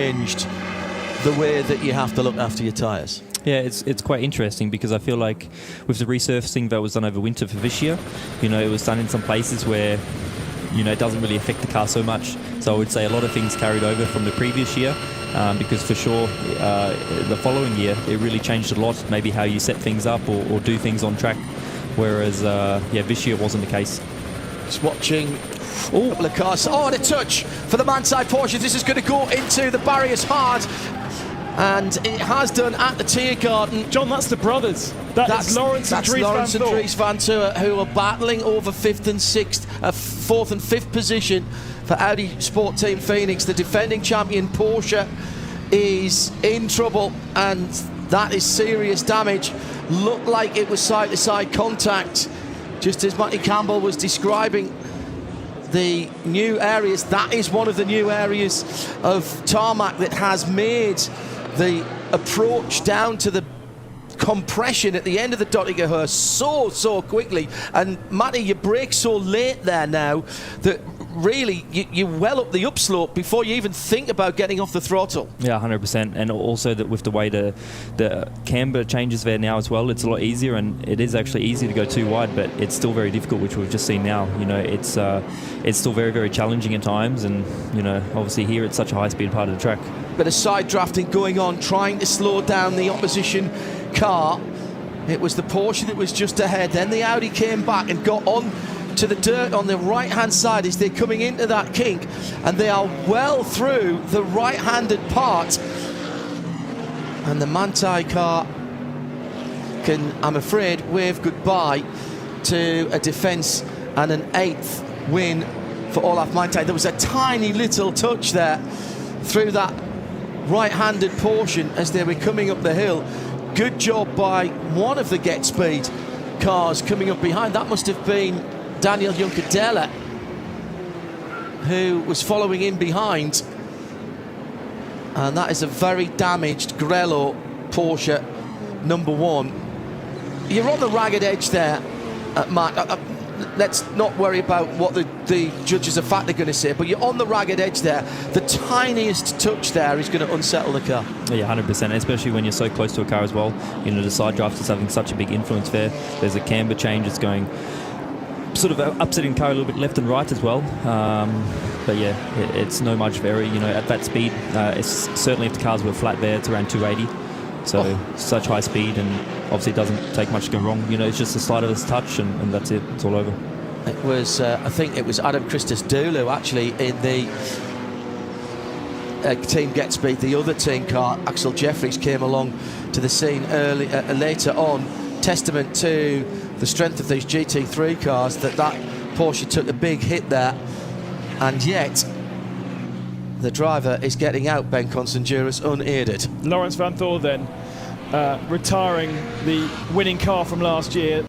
changed the way that you have to look after your tyres. Yeah, it's quite interesting because I feel like with the resurfacing that was done over winter for this year, it was done in some places where, it doesn't really affect the car so much. So I would say a lot of things carried over from the previous year because for sure the following year it really changed a lot, maybe how you set things up or do things on track, whereas this year wasn't the case. Just watching a couple of cars. Oh, and a touch for the Manthey Porsche. This is going to go into the barriers hard. And it has done at the Tiergarten. John, that's the brothers. That's Lawrence and Dries van Toor, who are battling over fourth and fifth position for Audi Sport Team Phoenix. The defending champion Porsche is in trouble, and that is serious damage. Looked like it was side-to-side contact, just as Matty Campbell was describing the new areas. That is one of the new areas of tarmac that has made the approach down to the compression at the end of the Dottinger so quickly. And Matty, you brake so late there now that really you're well up the upslope before you even think about getting off the throttle. Yeah, 100%. And also that with the way the camber changes there now as well, it's a lot easier, and it is actually easy to go too wide, but it's still very difficult, which we've just seen now. It's still very, very challenging at times, and obviously here it's such a high-speed part of the track. Bit of side drafting going on, trying to slow down the opposition car. It was the Porsche that was just ahead, then the Audi came back and got on to the dirt on the right-hand side as they're coming into that kink, and they are well through the right-handed part, and the Manthey car can, I'm afraid, wave goodbye to a defence and an 8th win for Olaf Manthey. There was a tiny little touch there through that right-handed portion as they were coming up the hill. Good job by one of the Get Speed cars coming up behind. That must have been Daniel Juncadella, who was following in behind, and that is a very damaged Grello Porsche #1. You're on the ragged edge there, Mark. Let's not worry about what the judges of fact are going to say, but you're on the ragged edge there. The tiniest touch there is going to unsettle the car. Yeah, 100%, especially when you're so close to a car as well. The side draft is having such a big influence there. There's a camber change, it's going sort of upsetting car a little bit left and right as well. But yeah, it's no much vary. At that speed, it's certainly if the cars were flat there, it's around 280. So such high speed, and obviously it doesn't take much to go wrong. It's just a slightest touch, and that's it. It's all over. It was, I think it was Adam Christos-Doulou actually in the Team Get Speed. The other team car, Axel Jeffries, came along to the scene later on. Testament to the strength of these GT3 cars that Porsche took a big hit there, and yet the driver is getting out, Ben Constanduras, unaided. Lawrence van Toor then retiring the winning car from last year.